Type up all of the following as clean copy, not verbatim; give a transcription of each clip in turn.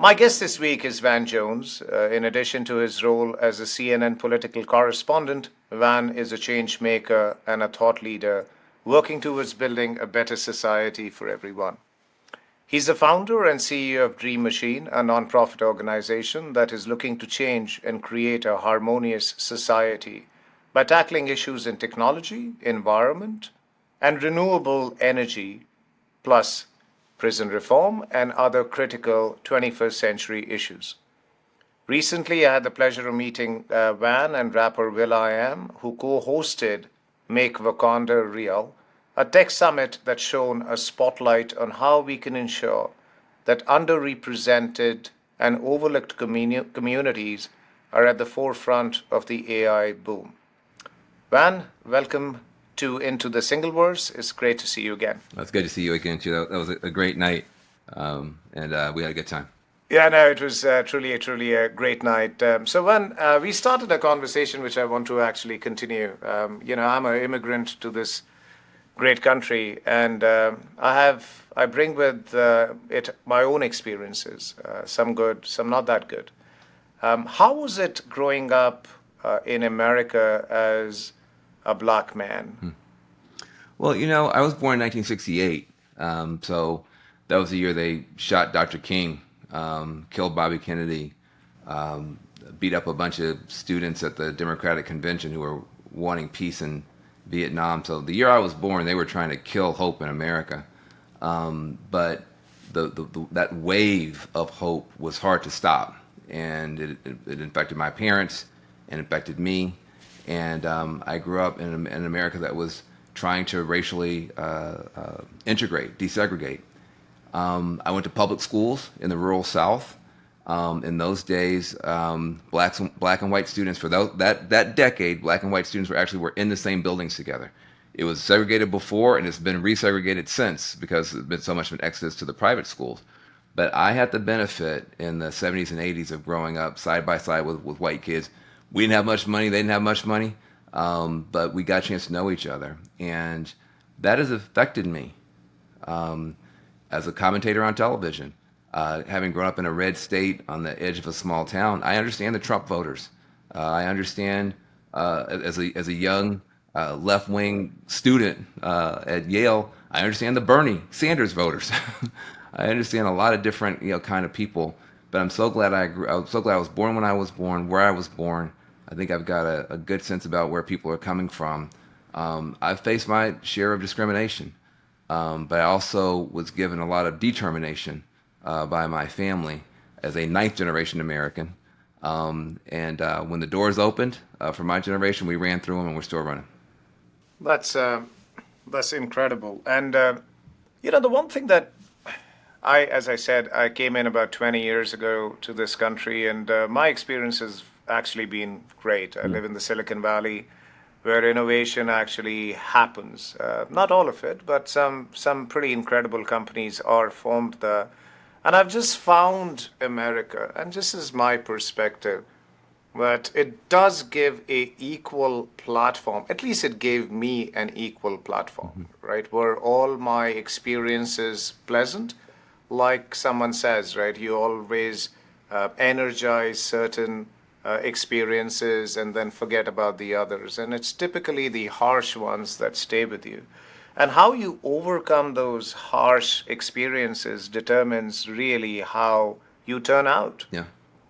My guest this week is Van Jones. In addition to his role as a CNN political correspondent, Van is a change maker and a thought leader working towards building a better society for everyone. He's the founder and CEO of Dream Machine, a nonprofit organization that is looking to change and create a harmonious society by tackling issues in technology, environment, and renewable energy, plus prison reform and other critical 21st century issues. Recently, I had the pleasure of meeting Van and rapper will.i.am, who co hosted Make Wakanda Real, a tech summit that shone a spotlight on how we can ensure that underrepresented and overlooked communities are at the forefront of the AI boom. Van, welcome to Into the SingleVerse. It's great to see you again. It's good to see you again, too. That was a great night, and we had a good time. Yeah, no, it was truly a great night. So when we started a conversation, which I want to actually continue, I'm an immigrant to this great country, and I bring with it my own experiences, some good, some not that good. How was it growing up in America as a black man? Well, I was born in 1968, so that was the year they shot Dr. King, killed Bobby Kennedy, beat up a bunch of students at the Democratic Convention who were wanting peace in Vietnam. So the year I was born, they were trying to kill hope in America. But that wave of hope was hard to stop, and it infected my parents and infected me. And I grew up in an America that was trying to racially integrate, desegregate. I went to public schools in the rural South. In those days, black and white students for that decade, black and white students were in the same buildings together. It was segregated before, and it's been resegregated since because there's been so much of an exodus to the private schools. But I had the benefit in the 70s and 80s of growing up side by side with white kids. We didn't have much money; they didn't have much money, but we got a chance to know each other, and that has affected me as a commentator on television. Having grown up in a red state on the edge of a small town, I understand the Trump voters. I understand as a young left-wing student at Yale, I understand the Bernie Sanders voters. I understand a lot of different kind of people. But I'm so glad I was so glad I was born when I was born, where I was born. I think I've got a good sense about where people are coming from. I've faced my share of discrimination, but I also was given a lot of determination by my family as a ninth generation American. And when the doors opened for my generation, we ran through them, and we're still running. That's incredible. And the one thing that as I said, I came in about 20 years ago to this country, and my experience has actually been great. I live in the Silicon Valley, where innovation actually happens. Not all of it, but some pretty incredible companies are formed there. And I've just found America, and this is my perspective, that it does give a equal platform. At least it gave me an equal platform, right? Were all my experiences pleasant? Like someone says, right? You always energize certain experiences and then forget about the others. And it's typically the harsh ones that stay with you. And how you overcome those harsh experiences determines really how you turn out. Yeah.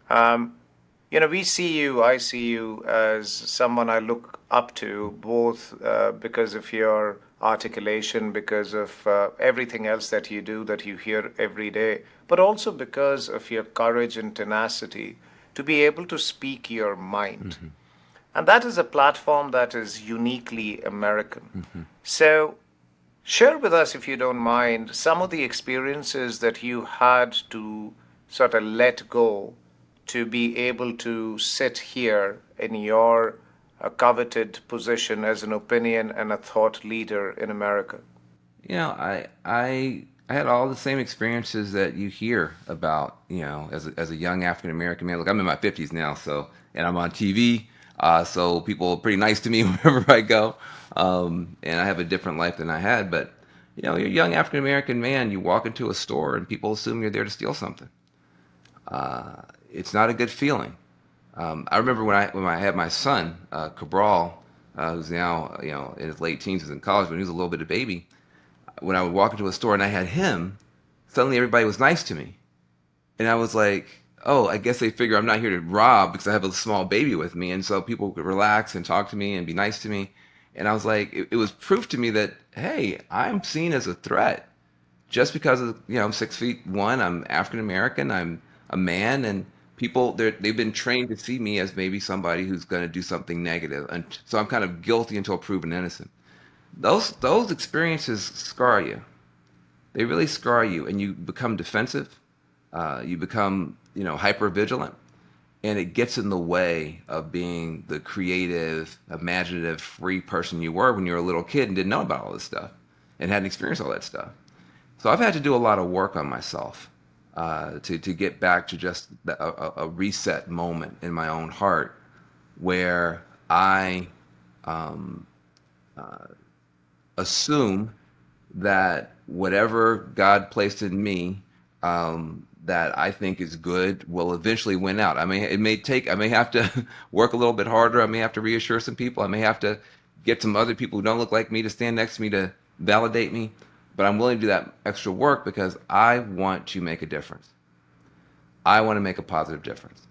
I see you as someone I look up to, both because of your articulation, because of everything else that you do that you hear every day, but also because of your courage and tenacity to be able to speak your mind. And that is a platform that is uniquely American. So, share with us, if you don't mind, some of the experiences that you had to sort of let go to be able to sit here in your coveted position as an opinion and a thought leader in America. I had all the same experiences that you hear about, as a young African American man. Look, I'm in my 50s now, and I'm on TV, so people are pretty nice to me wherever I go, and I have a different life than I had. But you're a young African American man. You walk into a store, and people assume you're there to steal something. It's not a good feeling. I remember when I had my son, Cabral, who's now in his late teens, was in college, when he was a little bit of baby. When I would walk into a store and I had him, suddenly everybody was nice to me, and I was like, oh, I guess they figure I'm not here to rob because I have a small baby with me, and so people could relax and talk to me and be nice to me. And I was like, it was proof to me that, hey, I'm seen as a threat just because of I'm 6'1", I'm African American, I'm a man, and people they've been trained to see me as maybe somebody who's going to do something negative, and so I'm kind of guilty until proven innocent. Those experiences scar you. They really scar you, and you become defensive. You become hyper vigilant, and it gets in the way of being the creative, imaginative, free person you were when you were a little kid and didn't know about all this stuff and hadn't experienced all that stuff. So I've had to do a lot of work on myself to get back to just a reset moment in my own heart where I um, assume that whatever God placed in me that I think is good will eventually win out. I may have to work a little bit harder. I may have to reassure some people. I may have to get some other people who don't look like me to stand next to me to validate me. But I'm willing to do that extra work because I want to make a difference. I want to make a positive difference.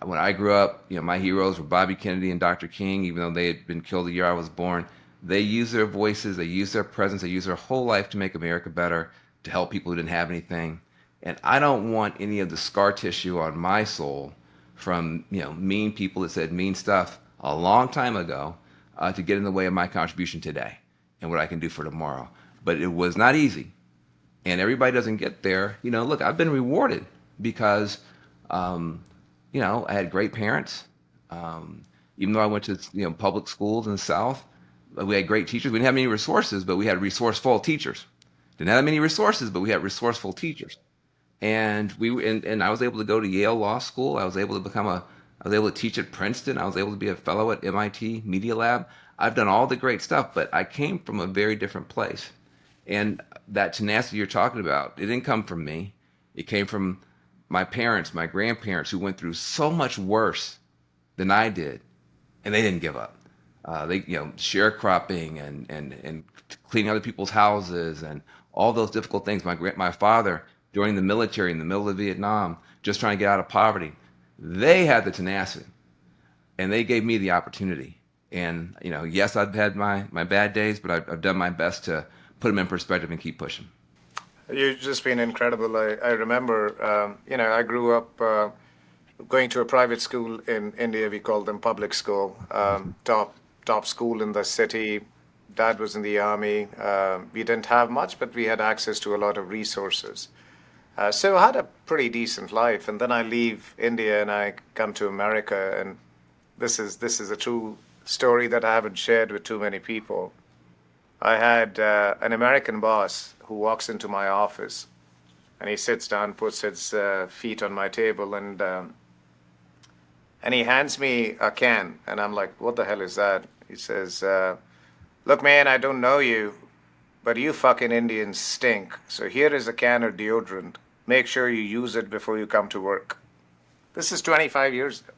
When I grew up, my heroes were Bobby Kennedy and Dr. King, even though they had been killed the year I was born. They used their voices, they used their presence, they used their whole life to make America better, to help people who didn't have anything. And I don't want any of the scar tissue on my soul from mean people that said mean stuff a long time ago to get in the way of my contribution today and what I can do for tomorrow. But it was not easy, and everybody doesn't get there. Look, I've been rewarded because um, I had great parents. Even though I went to public schools in the South, we had great teachers. We didn't have many resources, but we had resourceful teachers. Didn't have many resources, but we had resourceful teachers. And I was able to go to Yale Law School. I was able to teach at Princeton. I was able to be a fellow at MIT Media Lab. I've done all the great stuff, but I came from a very different place. And that tenacity you're talking about, it didn't come from me. It came from my parents, my grandparents, who went through so much worse than I did, and they didn't give up. They, sharecropping and cleaning other people's houses and all those difficult things. My father joining the military in the middle of Vietnam, just trying to get out of poverty. They had the tenacity, and they gave me the opportunity. And yes, I've had my bad days, but I've done my best to put them in perspective and keep pushing. You've just been incredible. I remember, I grew up going to a private school in India. We called them public school, top school in the city. Dad was in the army. We didn't have much, but we had access to a lot of resources. So I had a pretty decent life, and then I leave India and I come to America, and this is a true story that I haven't shared with too many people. I had an American boss who walks into my office, and he sits down, puts his feet on my table, and he hands me a can, and I'm like, "What the hell is that?" He says, "Look, man, I don't know you, but you fucking Indians stink. So here is a can of deodorant. Make sure you use it before you come to work." This is 25 years ago.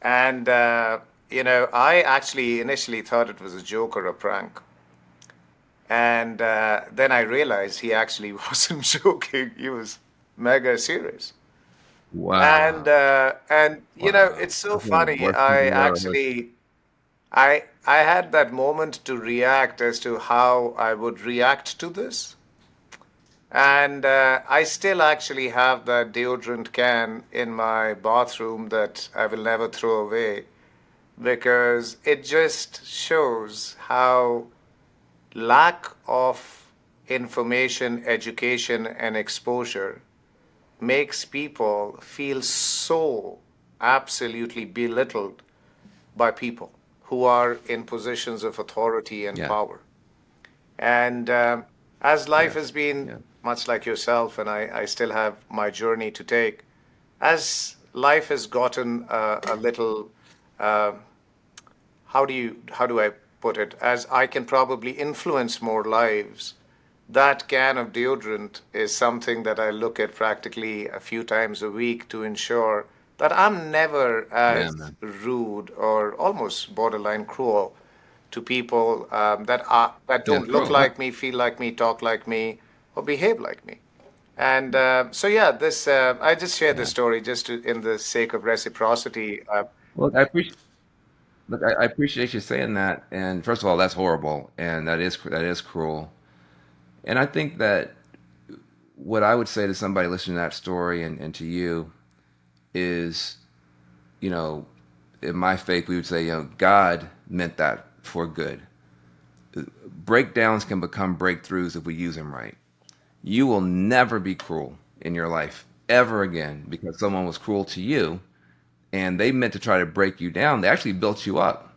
And, I actually initially thought it was a joke or a prank. And then I realized he actually wasn't joking. He was mega serious. And Wow. Wow. it's so That's one of the funny. worst things in the world. I had that moment to react as to how I would react to this. And I still actually have that deodorant can in my bathroom that I will never throw away because it just shows how lack of information, education, and exposure makes people feel so absolutely belittled by people who are in positions of authority and Yeah. power. And as life Yes. has been Yeah. much like yourself, and I still have my journey to take, as life has gotten a little, uh, how do I put it? As I can probably influence more lives, that can of deodorant is something that I look at practically a few times a week to ensure that I'm never Yeah, as man. rude or almost borderline cruel to people that Yeah, don't it's look cruel. Right. like me, feel like me, talk like me, or behave like me. And so, yeah, this I just share this Yeah. story just in the sake of reciprocity. Well, I appreciate you saying that. And first of all, that's horrible, and that is cruel. And I think that what I would say to somebody listening to that story and to you is, you know, in my faith, we would say, God meant that for good. Breakdowns can become breakthroughs if we use them right. You will never be cruel in your life ever again because someone was cruel to you and they meant to try to break you down. They actually built you up.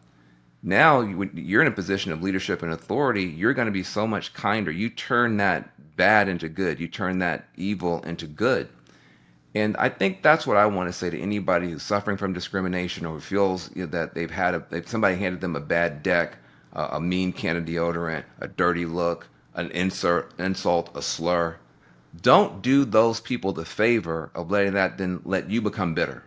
Now when you're in a position of leadership and authority, you're going to be so much kinder. You turn that bad into good. You turn that evil into good. And I think that's what I want to say to anybody who's suffering from discrimination or who feels, that somebody handed them a bad deck, a mean can of deodorant, a dirty look, an insult, a slur. Don't do those people the favor of letting that then let you become bitter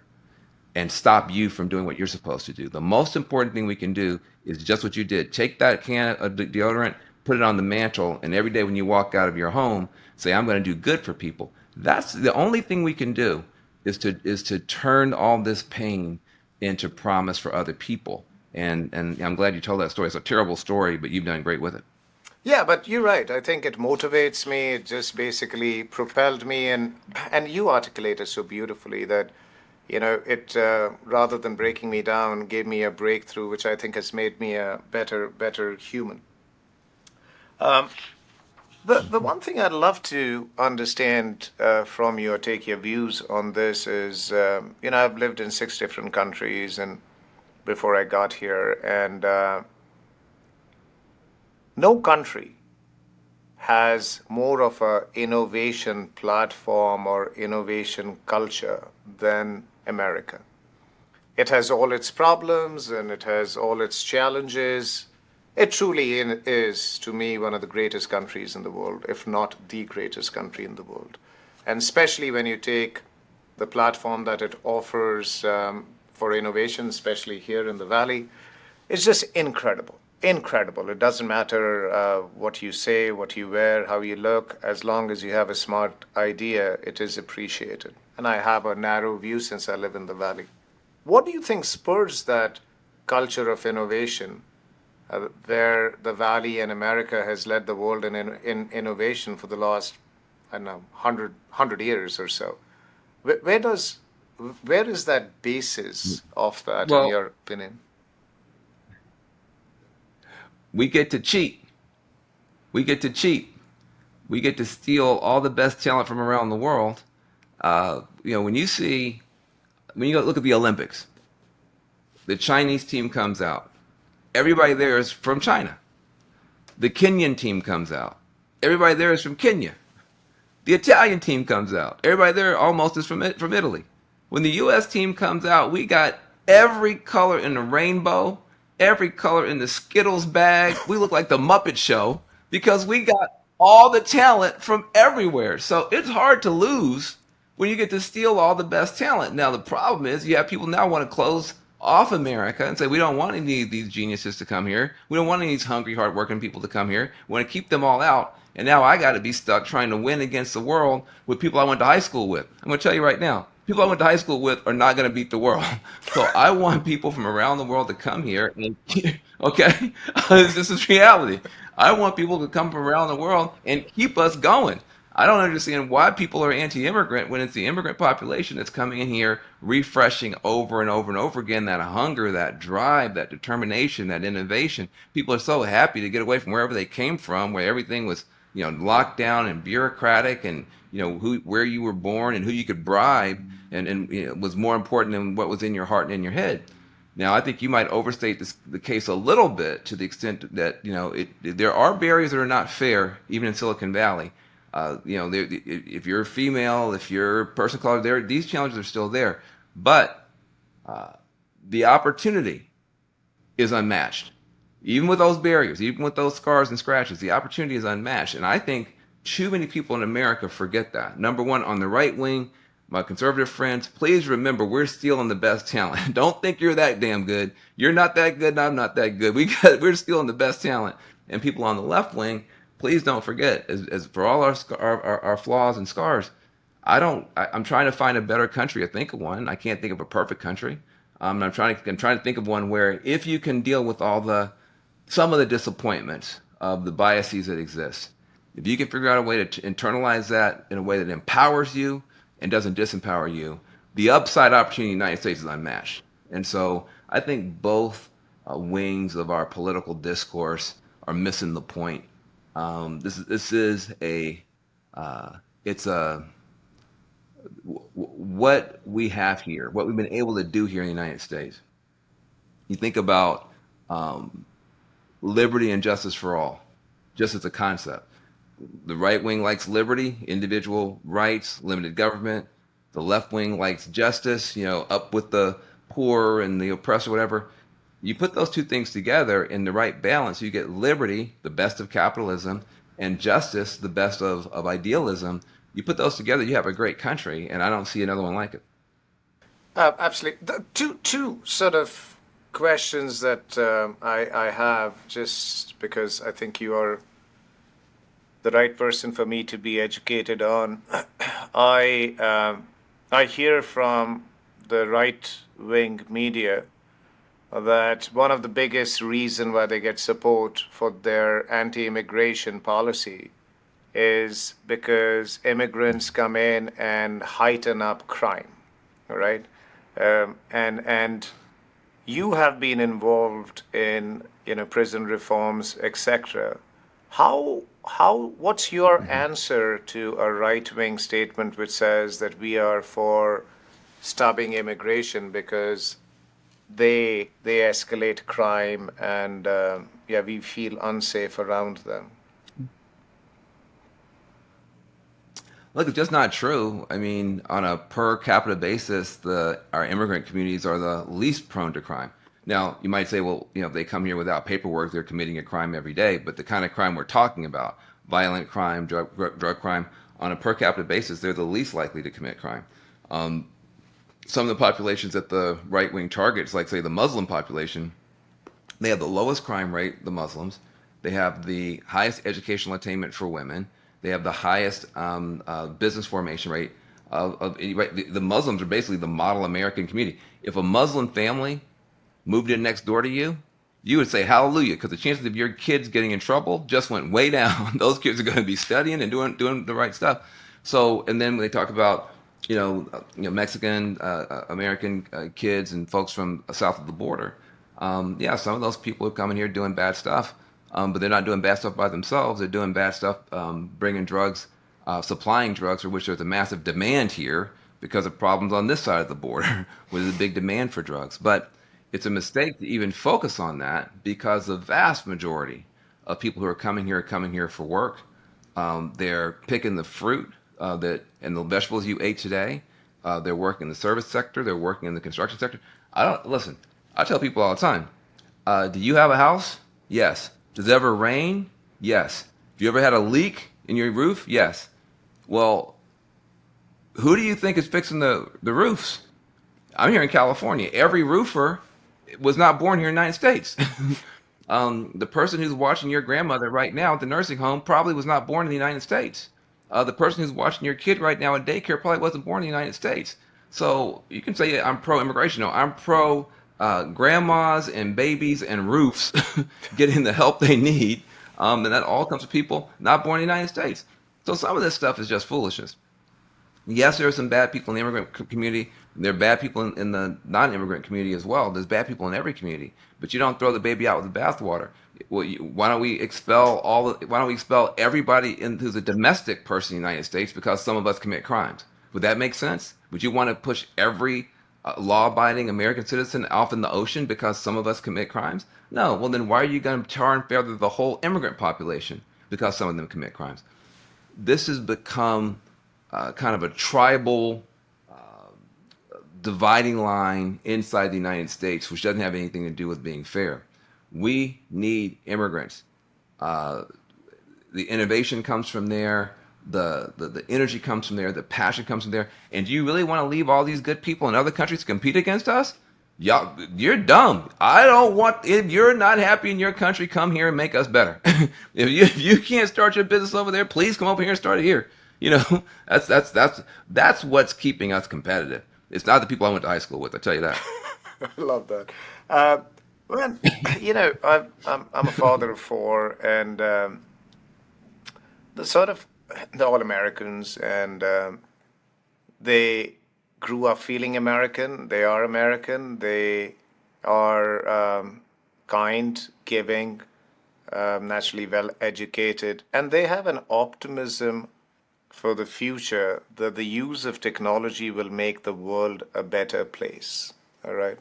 and stop you from doing what you're supposed to do. The most important thing we can do is just what you did. Take that can of deodorant, put it on the mantle, and every day when you walk out of your home, say, I'm going to do good for people. That's the only thing we can do is to turn all this pain into promise for other people. And I'm glad you told that story. It's a terrible story, but you've done great with it. Yeah, but you're right. I think it motivates me. It just basically propelled me, and you articulated so beautifully that, it rather than breaking me down, gave me a breakthrough, which I think has made me a better human. Um, the one thing I'd love to understand from you or take your views on this is, I've lived in 6 different countries and before I got here, and no country has more of a innovation platform or innovation culture than America. It has all its problems and it has all its challenges. It truly is, to me, one of the greatest countries in the world, if not the greatest country in the world. And especially when you take the platform that it offers for innovation, especially here in the Valley, it's just incredible. Incredible. It doesn't matter what you say, what you wear, how you look, as long as you have a smart idea, it is appreciated. And I have a narrow view since I live in the Valley. What do you think spurs that culture of innovation, where the Valley and America has led the world in innovation for the last, I don't know, 100 years or so? Where, where does where is that basis of that, in Well, your opinion? we get to cheat. We get to cheat. We get to steal all the best talent from around the world. When you look at the Olympics, the Chinese team comes out. Everybody there is from China. The Kenyan team comes out. Everybody there is from Kenya. The Italian team comes out. Everybody there almost is from Italy. When the U.S. team comes out, we got every color in the rainbow, every color in the Skittles bag. We look like the Muppet Show because we got all the talent from everywhere. So it's hard to lose when you get to steal all the best talent. Now the problem is you have people now want to close off America and say we don't want any of these geniuses to come here. We don't want any of these hungry, hardworking people to come here. We want to keep them all out. And now I got to be stuck trying to win against the world with people I went to high school with. I'm going to tell you right now, people I went to high school with are not going to beat the world. So I want people from around the world to come here. And, okay, this is reality. I want people to come from around the world and keep us going. I don't understand why people are anti-immigrant when it's the immigrant population that's coming in here, refreshing over and over and over again that hunger, that drive, that determination, that innovation. People are so happy to get away from wherever they came from, where everything was, locked down and bureaucratic, and where you were born and who you could bribe, and was more important than what was in your heart and in your head. Now, I think you might overstate the case a little bit to the extent that there are barriers that are not fair, even in Silicon Valley. If you're female, if you're a person of color, these challenges are still there, but the opportunity is unmatched. Even with those barriers, even with those scars and scratches, the opportunity is unmatched. And I think too many people in America forget that. Number one, on the right wing, my conservative friends, please remember we're stealing the best talent. Don't think you're that damn good. You're not that good, and I'm not that good. We're stealing the best talent. And people on the left wing, please don't forget, as for all our flaws and scars, I'm trying to find a better country. I think of one. I can't think of a perfect country. I'm trying to think of one where if you can deal with some of the disappointments of the biases that exist, if you can figure out a way to internalize that in a way that empowers you and doesn't disempower you, the upside opportunity in the United States is unmatched. And so I think both wings of our political discourse are missing the point. This is a it's a what we have here, what we've been able to do here in the United States. You think about um, liberty and justice for all, just as a concept. The right wing likes liberty, individual rights, limited government. The left wing likes justice, up with the poor and the oppressed or whatever. You put those two things together in the right balance, you get liberty, the best of capitalism, and justice, the best of idealism. You put those together, you have a great country, and I don't see another one like it. Absolutely. Two sort of questions that I have, just because I think you are the right person for me to be educated on. I I hear from the right wing media that one of the biggest reason why they get support for their anti-immigration policy is because immigrants come in and heighten up crime, all right? And you have been involved in prison reforms, etc. What's your Mhm. answer to a right wing statement which says that we are for stopping immigration because they escalate crime and yeah, we feel unsafe around them? Look, it's just not true. I mean, on a per capita basis, our immigrant communities are the least prone to crime. Now, you might say, well, if they come here without paperwork, they're committing a crime every day. But the kind of crime we're talking about, violent crime, drug crime, on a per capita basis, they're the least likely to commit crime. Um, some of the populations that the right wing targets, like say the Muslim population, they have the lowest crime rate, the Muslims. They have the highest educational attainment for women. They have the highest business formation rate. Right, the Muslims are basically the model American community. If a Muslim family moved in next door to you, you would say hallelujah, because the chances of your kids getting in trouble just went way down. Those kids are going to be studying and doing the right stuff. So, and then when they talk about Mexican American kids and folks from south of the border, yeah, some of those people who come in here doing bad stuff, but they're not doing bad stuff by themselves. They're doing bad stuff, bringing drugs, supplying drugs, for which there's a massive demand here because of problems on this side of the border, where there's a big demand for drugs. But it's a mistake to even focus on that because the vast majority of people who are coming here for work. They're picking the fruit that and the vegetables you ate today. They're working in the service sector. They're working in the construction sector. I don't listen. I tell people all the time. Do you have a house? Yes. Does it ever rain? Yes. Have you ever had a leak in your roof? Yes. Well, who do you think is fixing the roofs? I'm here in California. Every roofer was not born here in the United States. The person who's watching your grandmother right now at the nursing home probably was not born in the United States. The person who's watching your kid right now at daycare probably wasn't born in the United States. So you can say I'm pro immigration. No, I'm pro grandmas and babies and roofs getting the help they need. And that all comes from people not born in the United States. So some of this stuff is just foolishness. Yes, there are some bad people in the immigrant community. There are bad people in the non-immigrant community as well. There's bad people in every community, but you don't throw the baby out with the bathwater. Well, why don't we expel why don't we expel everybody who's a domestic person in the United States because some of us commit crimes? Would that make sense? Would you want to push every law-abiding American citizen off in the ocean because some of us commit crimes? No. Well, then why are you going to tar and feather the whole immigrant population because some of them commit crimes? This has become kind of a tribal dividing line inside the United States, which doesn't have anything to do with being fair. We need immigrants. Uh, the innovation comes from there. The energy comes from there. The passion comes from there. And do you really want to leave all these good people in other countries to compete against us? Y'all, you're dumb. I don't want. If you're not happy in your country, come here and make us better. If you can't start your business over there, please come over here and start it here. You know, that's what's keeping us competitive. It's not the people I went to high school with. I tell you that. I love that. Well, I'm a father of four, and the sort of the all Americans, and they grew up feeling American. They are American. They are kind, giving, naturally well educated, and they have an optimism for the future that the use of technology will make the world a better place. All right.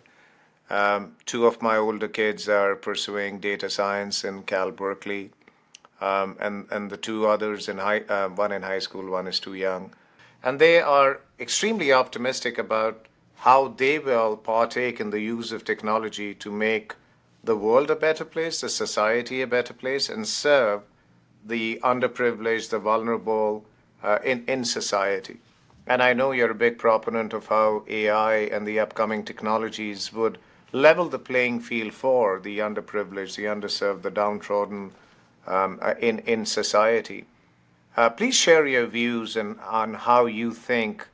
Two of my older kids are pursuing data science in Cal Berkeley, and the two others one in high school, one is too young, and they are extremely optimistic about how they will partake in the use of technology to make the world a better place, the society a better place, and serve the underprivileged, the vulnerable in society. And I know you're a big proponent of how AI and the upcoming technologies would level the playing field for the underprivileged, the underserved, the downtrodden in society. Please share your views on how you think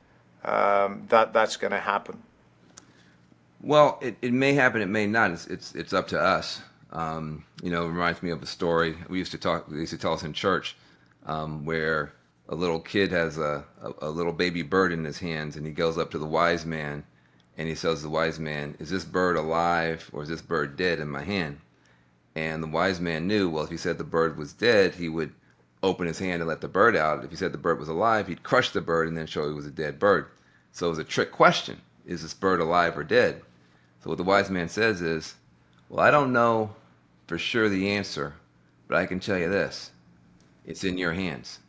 that's going to happen. Well, it may happen, it may not. It's up to us. It reminds me of a story we used to talk. They used to tell us in church, where a little kid has a little baby bird in his hands, and he goes up to the wise man, and he says to the wise man, "Is this bird alive or is this bird dead in my hand?" And the wise man knew, well, if he said the bird was dead, he would open his hand and let the bird out. If he said the bird was alive, he'd crush the bird and then show it was a dead bird. So it was a trick question: is this bird alive or dead? So what the wise man says is, well, I don't know for sure the answer, but I can tell you this: it's in your hands.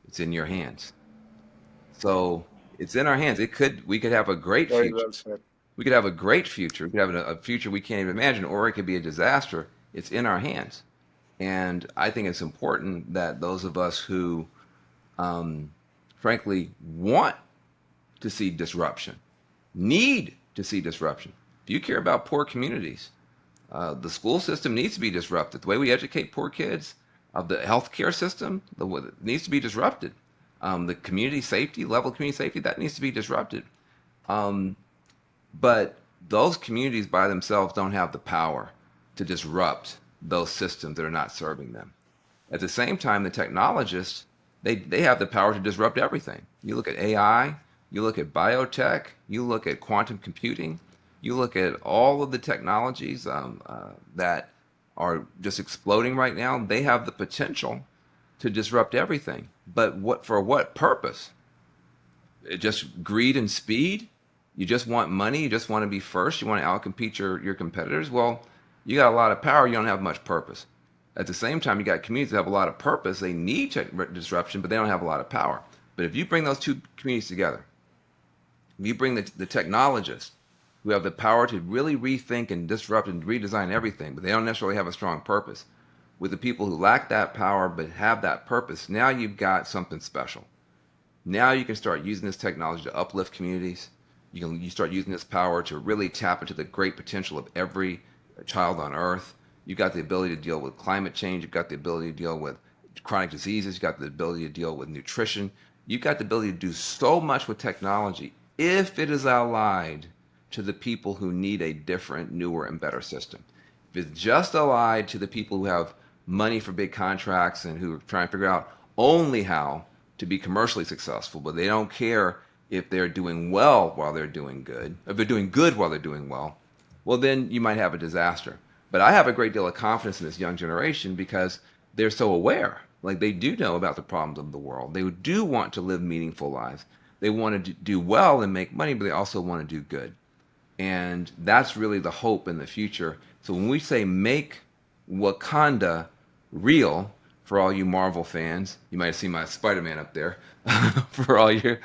It's in your hands. So it's in our hands. We could have a great Very future. well said. We could have a great future. We could have a future we can't even imagine, or it could be a disaster. It's in our hands. And I think it's important that those of us who, frankly, want to see disruption, need to see disruption. If you care about poor communities, the school system needs to be disrupted. The way we educate poor kids, the healthcare system, needs to be disrupted. The community safety, level of community safety, that needs to be disrupted. Um, but those communities by themselves don't have the power to disrupt those systems that are not serving them. At the same time, the technologists, they have the power to disrupt everything. You look at AI, you look at biotech, you look at quantum computing, you look at all of the technologies that are just exploding right now. They have the potential to disrupt everything. But for what purpose? Just greed and speed? You just want money? You just want to be first? You want to outcompete your competitors? Well, you got a lot of power. You don't have much purpose. At the same time, you got communities that have a lot of purpose. They need disruption, but they don't have a lot of power. But if you bring those two communities together, if you bring the technologists who have the power to really rethink and disrupt and redesign everything, but they don't necessarily have a strong purpose, with the people who lack that power but have that purpose, now you've got something special. Now you can start using this technology to uplift communities. You start using this power to really tap into the great potential of every child on earth. You've got the ability to deal with climate change. You've got the ability to deal with chronic diseases. You've got the ability to deal with nutrition. You've got the ability to do so much with technology if it is allied to the people who need a different, newer, and better system. If it's just allied to the people who have money for big contracts and who are trying to figure out only how to be commercially successful, but they don't care if they're doing well while they're doing good, if they're doing good while they're doing well, then you might have a disaster. But I have a great deal of confidence in this young generation because they're so aware. Like, they do know about the problems of the world. They do want to live meaningful lives. They want to do well and make money, but they also want to do good. And that's really the hope in the future. So when we say make Wakanda real, for all you Marvel fans, you might see my Spider-Man up there. For all you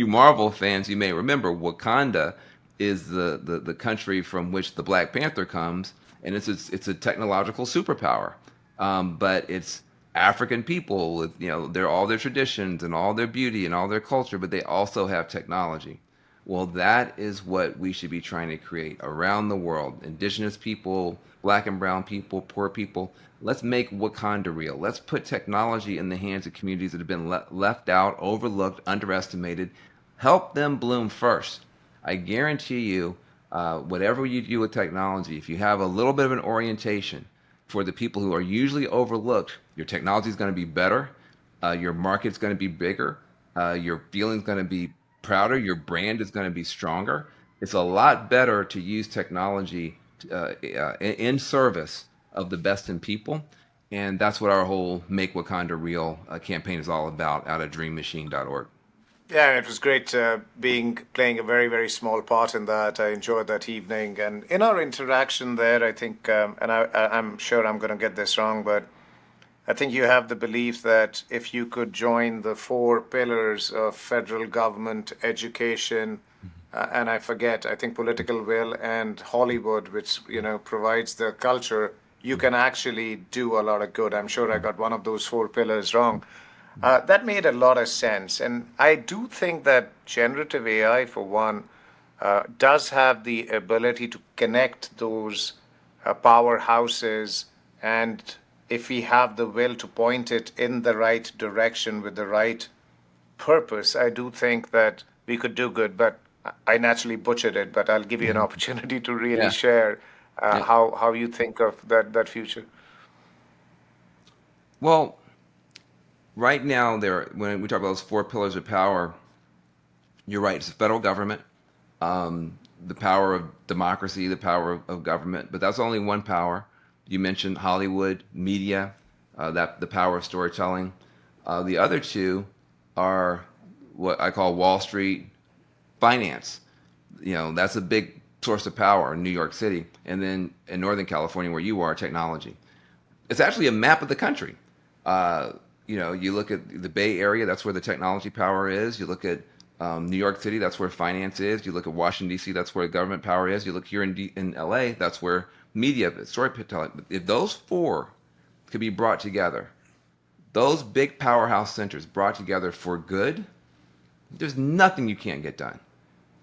Marvel fans, you may remember Wakanda is the country from which the Black Panther comes, and it's a technological superpower. But it's African people with, they're all their traditions and all their beauty and all their culture, but they also have technology. Well, that is what we should be trying to create around the world. Indigenous people, black and brown people, poor people. Let's make Wakanda real. Let's put technology in the hands of communities that have been left out, overlooked, underestimated. Help them bloom first. I guarantee you, whatever you do with technology, if you have a little bit of an orientation for the people who are usually overlooked, your technology is going to be better, your market's going to be bigger, your feeling's going to be prouder, your brand is going to be stronger. It's a lot better to use technology in service of the best in people. And that's what our whole Make Wakanda Real campaign is all about out of dreammachine.org. Yeah, it was great playing a very, very small part in that. I enjoyed that evening. And in our interaction there, I think, I'm sure I'm going to get this wrong, but I think you have the belief that if you could join the four pillars of federal government, education, and I forget, I think political will and Hollywood, which, provides the culture, you can actually do a lot of good. I'm sure I got one of those four pillars wrong. That made a lot of sense. And I do think that generative AI, for one, does have the ability to connect those powerhouses. And if we have the will to point it in the right direction with the right purpose, I do think that we could do good. But I naturally butchered it, but I'll give you an opportunity to really Yeah. share Yeah. how you think of that future. Well, right now, when we talk about those four pillars of power, you're right. It's the federal government, the power of democracy, the power of government, but that's only one power. You mentioned Hollywood, media, that the power of storytelling. The other two are what I call Wall Street finance. That's a big source of power in New York City, and then in Northern California, where you are, technology. It's actually a map of the country. You look at the Bay Area, that's where the technology power is. You look at New York City, that's where finance is. You look at Washington, D.C., that's where government power is. You look here in L.A., that's where media, storytelling. If those four could be brought together, those big powerhouse centers brought together for good, there's nothing you can't get done.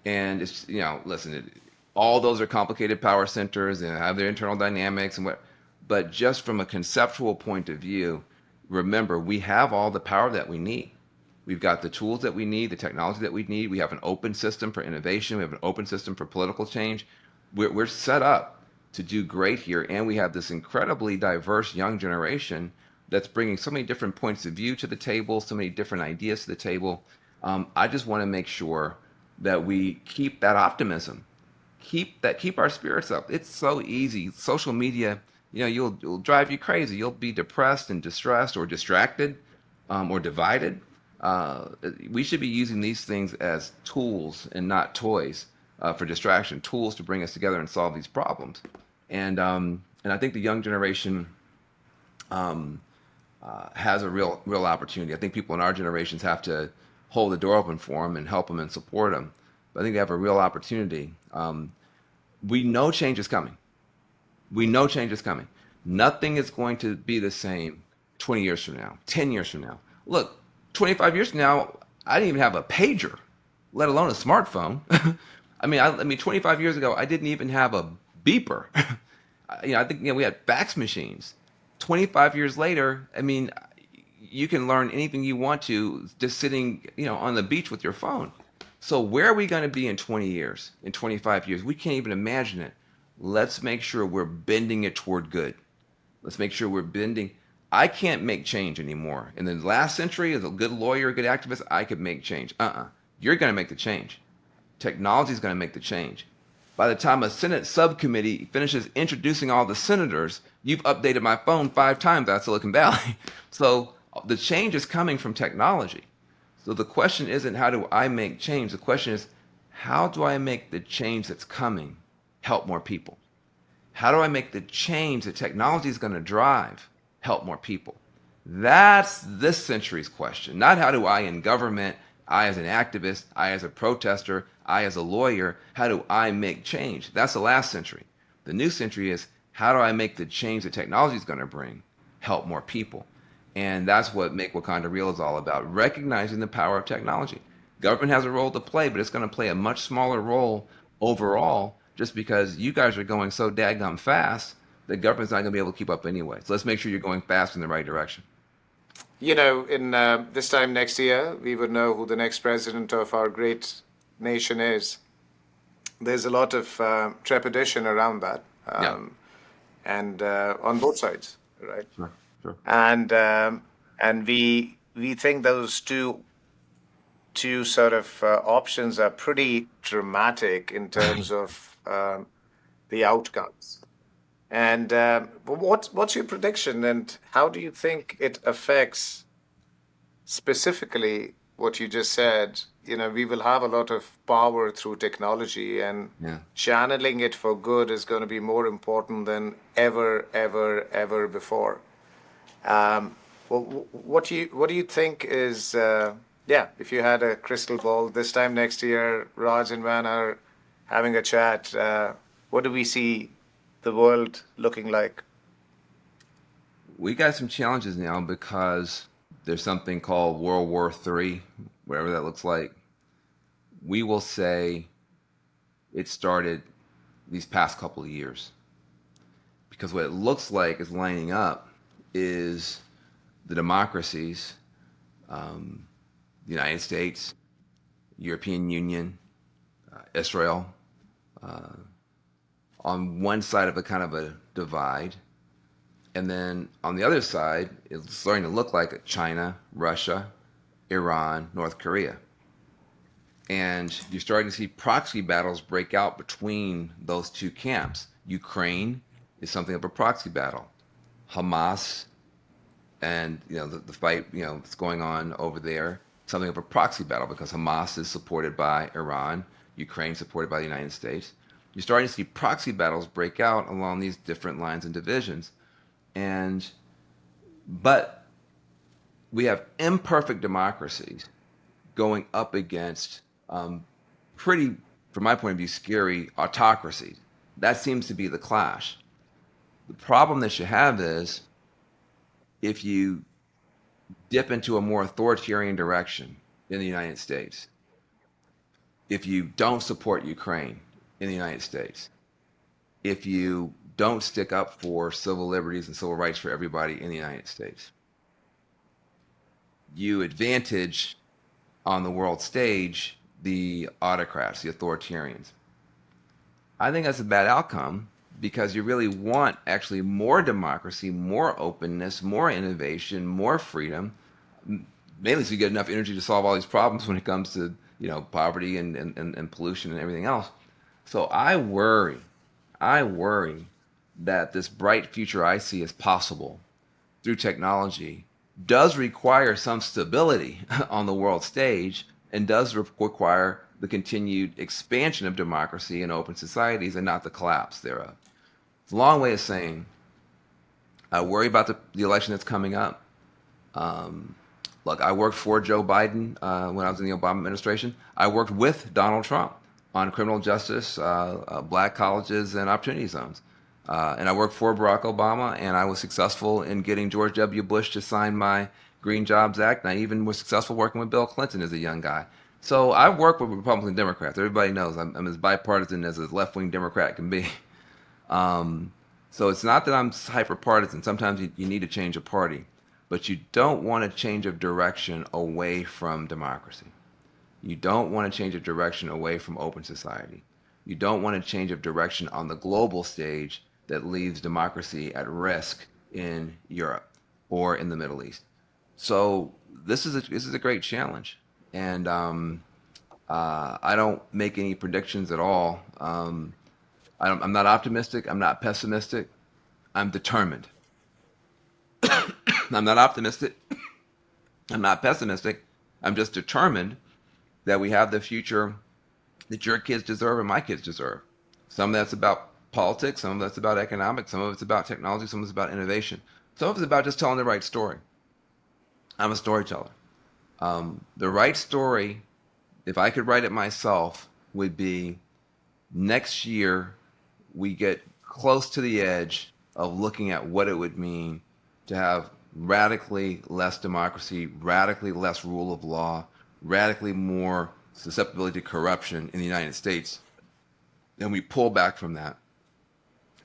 And it's, listen, all those are complicated power centers and have their internal dynamics but just from a conceptual point of view, remember, we have all the power that we need. We've got the tools that we need, the technology that we need. We have an open system for innovation. We have an open system for political change. We're set up to do great here. And we have this incredibly diverse young generation that's bringing so many different points of view to the table, so many different ideas to the table. I just want to make sure that we keep that optimism, keep our spirits up. It's so easy. Social media, it'll drive you crazy. You'll be depressed and distressed or distracted, or divided. We should be using these things as tools and not toys for distraction. Tools to bring us together and solve these problems. And I think the young generation has a real opportunity. I think people in our generations have to hold the door open for them and help them and support them. But I think they have a real opportunity. We know change is coming. We know change is coming. Nothing is going to be the same 20 years from now, 10 years from now. Look, 25 years from now, I didn't even have a pager, let alone a smartphone. I mean, 25 years ago, I didn't even have a beeper. I think we had fax machines. 25 years later, you can learn anything you want to just sitting, on the beach with your phone. So where are we going to be in 20 years, in 25 years? We can't even imagine it. Let's make sure we're bending it toward good. Let's make sure we're bending. I can't make change anymore. In the last century, as a good lawyer, a good activist, I could make change. You're going to make the change. Technology is going to make the change. By the time a Senate subcommittee finishes introducing all the senators, you've updated my phone 5 times out of Silicon Valley. So the change is coming from technology. So the question isn't how do I make change? The question is how do I make the change that's coming help more people? How do I make the change that technology is going to drive help more people? That's this century's question. Not how do I in government I as an activist, I as a protester, I as a lawyer, how do I make change? That's the last century. The new century is, how do I make the change that technology is going to bring help more people? And that's what Make Wakanda Real is all about, recognizing the power of technology. Government has a role to play, but it's going to play a much smaller role overall just because you guys are going so daggum fast that government's not going to be able to keep up anyway. So let's make sure you're going fast in the right direction. In this time next year, we would know who the next president of our great nation is. There's a lot of trepidation around that, Yeah, and on both sides, right? sure, sure. And we think those two sort of options are pretty dramatic in terms of the outcomes. And what's your prediction, and how do you think it affects specifically what you just said? We will have a lot of power through technology, and Yeah. channeling it for good is going to be more important than ever, ever, ever before. What do you think is yeah? If you had a crystal ball this time next year, Raj and Van are having a chat. What do we see the world looking like? We got some challenges now because there's something called World War III, whatever that looks like. We will say it started these past couple of years because what it looks like is lining up is the democracies, the United States, European Union, Israel, on one side of a kind of a divide. And then on the other side, it's starting to look like China, Russia, Iran, North Korea. And you're starting to see proxy battles break out between those two camps. Ukraine is something of a proxy battle. Hamas and the fight that's going on over there, something of a proxy battle because Hamas is supported by Iran, Ukraine supported by the United States. You're starting to see proxy battles break out along these different lines and divisions. But we have imperfect democracies going up against pretty, from my point of view, scary autocracies. That seems to be the clash. The problem that you have is if you dip into a more authoritarian direction in the United States, if you don't support Ukraine in the United States, if you don't stick up for civil liberties and civil rights for everybody in the United States, you advantage on the world stage the autocrats, the authoritarians. I think that's a bad outcome because you really want actually more democracy, more openness, more innovation, more freedom, mainly so you get enough energy to solve all these problems when it comes to poverty and pollution and everything else. So I worry that this bright future I see as possible through technology does require some stability on the world stage and does require the continued expansion of democracy and open societies and not the collapse thereof. It's a long way of saying I worry about the election that's coming up. Look, I worked for Joe Biden when I was in the Obama administration. I worked with Donald Trump on criminal justice, black colleges, and opportunity zones. And I worked for Barack Obama, and I was successful in getting George W. Bush to sign my Green Jobs Act, and I even was successful working with Bill Clinton as a young guy. So I've worked with Republicans and Democrats. Everybody knows I'm as bipartisan as a left-wing Democrat can be. So it's not that I'm hyper-partisan. Sometimes you need to change a party, but you don't want a change of direction away from democracy. You don't want to change of direction away from open society. You don't want a change of direction on the global stage that leaves democracy at risk in Europe or in the Middle East. So this is a great challenge, and I don't make any predictions at all. I'm not optimistic. I'm not pessimistic. I'm determined. I'm not optimistic. I'm not pessimistic. I'm just determined that we have the future that your kids deserve and my kids deserve. Some of that's about politics, some of that's about economics, some of it's about technology, some of it's about innovation. Some of it's about just telling the right story. I'm a storyteller. The right story, if I could write it myself, would be next year we get close to the edge of looking at what it would mean to have radically less democracy, radically less rule of law, radically more susceptibility to corruption in the United States. And we pull back from that.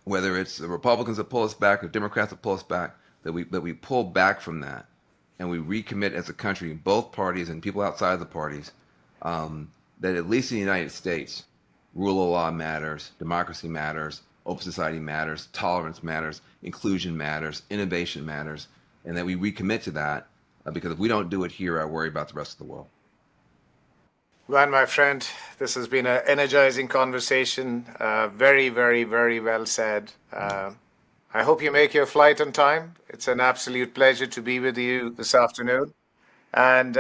Whether it's the Republicans that pull us back or Democrats that pull us back, that we pull back from that and we recommit as a country, both parties and people outside the parties, that at least in the United States, rule of law matters, democracy matters, open society matters, tolerance matters, inclusion matters, innovation matters, and that we recommit to that because if we don't do it here, I worry about the rest of the world. Van, my friend, this has been an energizing conversation. Very, very, very well said. I hope you make your flight on time. It's an absolute pleasure to be with you this afternoon. And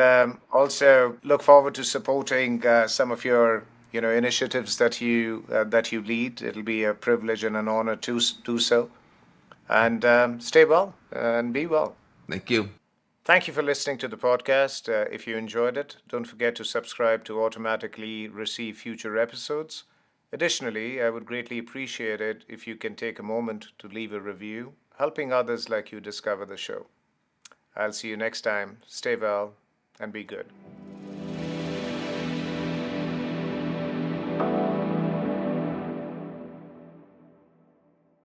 also look forward to supporting some of your initiatives that you lead. It'll be a privilege and an honor to do so. And stay well and be well. Thank you. Thank you for listening to the podcast. If you enjoyed it, don't forget to subscribe to automatically receive future episodes. Additionally, I would greatly appreciate it if you can take a moment to leave a review, helping others like you discover the show. I'll see you next time. Stay well and be good.